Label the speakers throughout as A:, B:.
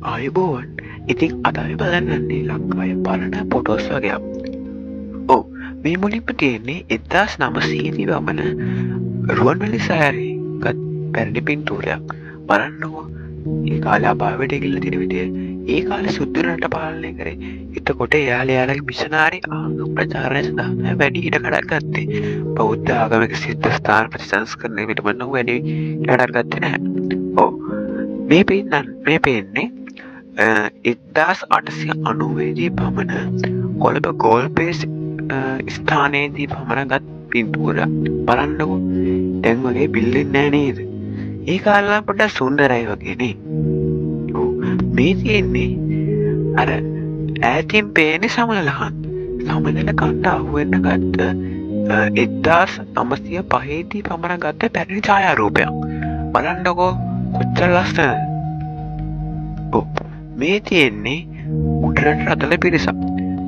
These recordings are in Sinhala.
A: ආයුබෝවන්. ඉතින් අද අපි බලන්නේ ලංකාවේ පරණ ෆොටෝස් වගේක්. ඔව්, මේ මුලින්ම තියෙන්නේ 1900 වමන රුවන්වැලි සෑරේ ගත් පැරණි පින්තූරයක්. බලන්නකෝ. ඒ කාලේ අභාවයට ගිහිල්ලා තියෙන විදිය. ඒ කාලේ සුදු රට පාලනය කරේ. එතකොට එයාලගේ මිෂනාරි ආගම ප්‍රචාරණය සඳහා වැඩි ඉඩකඩක් ගත්තේ. බෞද්ධ ආගමික සිද්ධ ස්ථාන ප්‍රතිසංස්කරණය පිටමන වැඩි ඉඩකඩක් ගත්තේ නැහැ. ඔව්. මේ පේන්නේ 1890දී පමණ කොළඹ ගෝල්පේස් ස්ථානයේදී පමණ ගත් පින්තූරයක්. බලන්නකෝ. දැන් වගේ බිල්ඩින් නෑ නේද? ඒ කාලේ පොඩ්ඩක් සුන්දරයි වගේනේ. ඔව්. මේ තියෙන්නේ අර ඈතින් පේන්නේ සමනලහන්. සමනල කන්ට අහුවෙන්න ගත්ත 1905 දී පමණ ගත්ත පැරණි ඡායාරූපයක්. බලන්නකෝ කොච්චර ලස්සනද? ඔව්. මේ තියෙන්නේ උඩරට රටල පිරිසක්.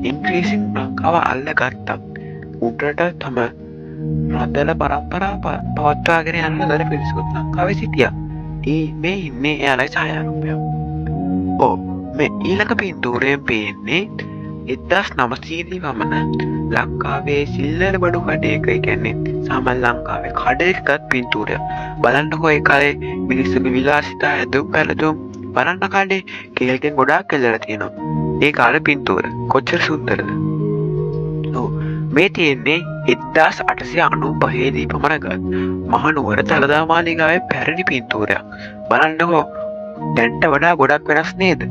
A: ඉංග්‍රීසින් ලංකාව අල්ලගත්තත් උඩරට තම රටල පරම්පරාව පවත්වාගෙන යන රටල පිරිසකුත් ලංකාවේ සිටියා. මේ ඉන්නේ එයාලගේ ඡායාරූපයක්. ඔව්. මේ ඊළඟ පින්තූරයෙන් පේන්නේ 1900 දී වමන ලංකාවේ සිල්ලර බඩු කඩේක, ඒ කියන්නේ සාමාන්‍ය ලංකාවේ කඩේකගත් පින්තූරයක්. බලන්නකෝ ඒ කාලේ මිනිස්සුගේ විලාසිතා ඇඳුම් පැළඳුම් බලන්න කඩේ කේල්ගෙන් ගොඩාක් එල්ලලා තියෙනවා. ඒ කාලේ පින්තූර කොච්චර සුන්දරද? ඔව්. මේ තියෙන්නේ 1895 දී පමණ ගත් මහනුවර දළදා මාලිගාවේ පැරණි පින්තූරයක්. බලන්නකෝ. දැන්ට වඩා ගොඩක් වෙනස් නේද?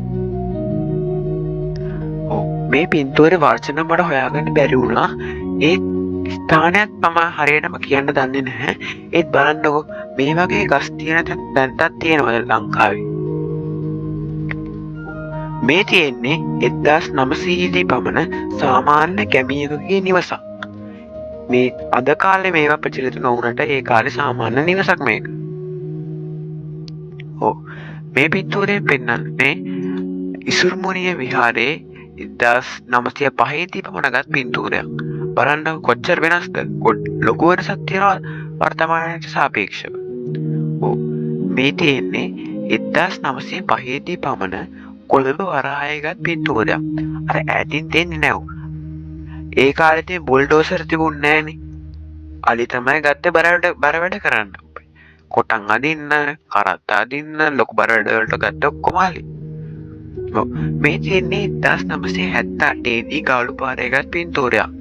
A: ඔව්. මේ පින්තූරේ වර්ෂ නම්බර හොයාගන්න බැරි වුණා. ඒ ස්ථානයක් මම හරියටම කියන්න දන්නේ නැහැ. ඒත් බලන්නකෝ මේ වගේ ගස් තියෙන තැන් දැන්ටත් තියෙනවා ලංකාවේ. මේ තියෙන්නේ 1900 දී පමණ සාමාන්‍ය ගැමියෙකුගේ නිවසක්. මේ අද කාලේ මේවා ප්‍රචලිත නොවුනට ඒ කාලේ සාමාන්‍ය නිවසක් මේක. ඔව්. මේ පින්තූරයෙන් පෙන්වන්නේ ඉසුරුමුණිය විහාරයේ 1905 දී පමණ ගත් පින්තූරයක්. බලන්න කොච්චර වෙනස්ද? ලොකු වෙනසක් තියෙනවා වර්තමානයට සාපේක්ෂව. ඔව්. මේ තියෙන්නේ 1905 දී පමණ කොළඹ වරායේ ගත් පින්තූරයක්. අර ඈතින් දෙන්නේ නැව්. ඒ කාලේ තියෙන බුල්ඩෝසර් තිබුණේ නැහනේ. අලි තමයි ගත්තේ බර වැඩ කරන්න. කොටන් අදින්න, කරත්ත අදින්න, ලොකු බර වැඩ වලට ගත්ත ඔක්කොම අලි. ඔව්. මේ තියෙන්නේ 1978 දී ගාලුපාරේ ගත් පින්තූරයක්.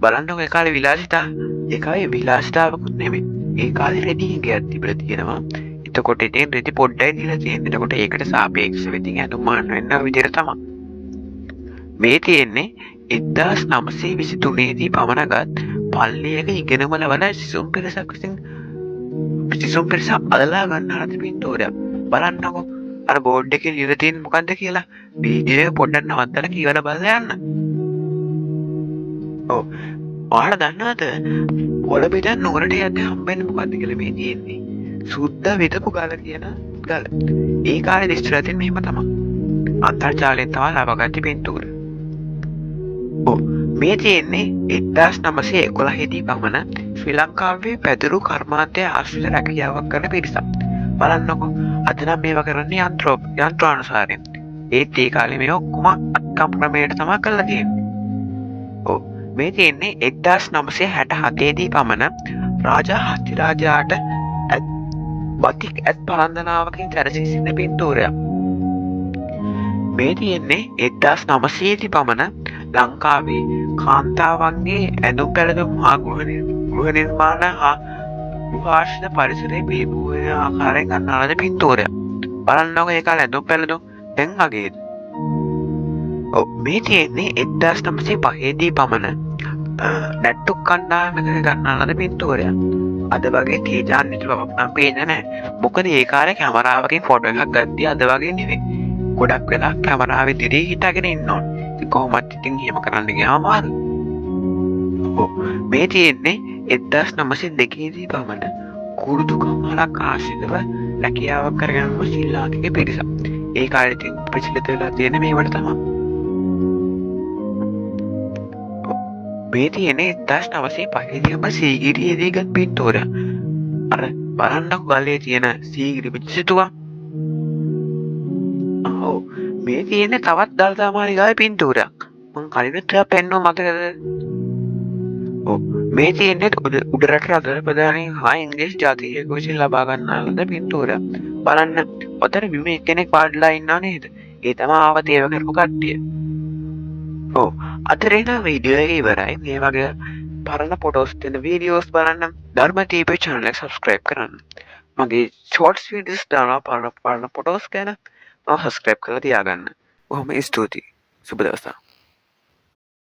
A: බලන්නකෝ ඒ කාලේ විලාසිතා. ඒ කාලේ විලාසිතාවකුත් නෙමෙයි. ඒ කාලේ රෙදි හිඟයක් තිබිලා තියෙනවා. එතකොට ඉතින් රෙදි පොඩ්ඩයි දීලා තියෙන්නේ. එතකොට ඒකට සාපේක්ෂව ඉතින් ඇඳුම් මාන වෙන්න විදිහට තමයි. මේ තියෙන්නේ 1923 දී පමණ ගත් පල්ලියක ඉගෙනම ලබන සිසුන් පිරිසක් විසින් සිසුන් පිරිස අදලා ගන්න හද පින්තූරයක්. බලන්නකෝ. අර බෝඩ් එකේ ලියලා තියෙන්නේ මොකද්ද කියලා වීඩියෝ එක පොඩ්ඩක් නවත්තලා කියවලා බලලා යන්න. ඔව්. ඔයාලා දන්නවද කොළඹ ඉඳන් නුවරට යද්දී හම්බෙන්නේ මොකද්ද කියලා මේ තියෙන්නේ? සුද්ද විදපු ගල කියන ගල. ඒ කාලේ දිස්ත්‍රික්කය තියෙන මෙහෙම තමයි. අන්තර්ජාලයෙන් තමයි ලබාගත්තේ පින්තූර. ඔව්. මේ තියෙන්නේ 1911 දී පමණ ශ්‍රී ලංකාවේ පැදුරු කර්මාන්තය ආශ්‍රිත රැකියාවක් කරන පිරිසක්. බලන්නකෝ. අද නම් මේවා කරන්නේ යන්ත්‍රානුසාරයෙන්. ඒත් ඒ කාලේ මේ ඔක්කොම අත්කම් ක්‍රමයට තමයි කරලා තියෙන්නේ. ඔව්. මේ තියෙන්නේ 1967 දී පමණ රාජා හස්තිරාජාට බතික් ඇත් පාන්දනාවකින් සැරසී සිටින පින්තූරයක්. මේ තියෙන්නේ 1900 දී පමණ ලංකාවේ කාන්තාවන්ගේ ඇඳුම් පැළඳුම් හා ගෘහ නිර්මාණ හා විවාහිත පරිසරයේ පිළිබිඹු වෙන ආකාරයෙන් ගන්නා ලද පින්තූරයක්. බලන්නකෝ ඒ කාලේ ඇඳුම් පැළඳුම් දැන් වගේද? ඔව්. මේ තියෙන්නේ 1905 දී පමණ නැට්ටු කණ්ඩායමක ගන්නා ලද පින්තූරයක්. අද වගේ තේජාන්විත බවක් නම් පේන්නේ නැහැ. මොකද ඒ කාලේ කැමරාවකින් ෆොටෝ එකක් ගත්තී අද වගේ නෙවෙයි. ගොඩක් වෙලා කැමරාවේ දිදී හිටගෙන ඉන්න ඕනේ. ඉතින් කොහොමද ඉතින් එහෙම කරන්න ගියාම අර. ඔව්. මේ තියෙන්නේ 1902 දී පමණ කුරුදු කම්හලක් ආශ්‍රිතව රැකියාවක් කරගෙන ශ්‍රී ලාංකික පිරිසක්. ඒ කාලේ ඉතින් ප්‍රචලිත වෙලා තියෙන මේවට තමයි. මේ තියෙන්නේ 1905 දී පමණ සීගිරියේදී ගත් පින්තූරයක්. අර බලන්නකෝ ගලේ තියෙන සීගිරි පිටිසිතුවා. ඔව් මේ තියෙන්නේ තවත් දළදා මාලිගාවේ පින්තූරයක්. මං කලිනුත් ඔයා පෙන්නුවා මතකද? ඔව් මේ තියෙන්නේ උඩරට රට ප්‍රධානී හා ඉංග්‍රීසි ජාතික විසින් ලබා ගන්නා ලද පින්තූරයක්. බලන්න ඔතන බිම එක්කෙනෙක් වාඩිලා ඉන්නව නේද? ඒ තමයි ආව තේව කරපු කට්ටිය. ඔව් අතරේ නම් වීඩියෝ එක ඉවරයි. මේ වගේ පරණ ෆොටෝස් තියෙන වීඩියෝස් බලන්න ධර්ම ටීවී channel එක subscribe කරන්න. මගේ shorts videos දානවා පරණ ෆොටෝස් ගැන. සබස්ක්‍රයිබ් කරලා තියාගන්න. බොහොම ස්තුතියි. සුබ දවසක්.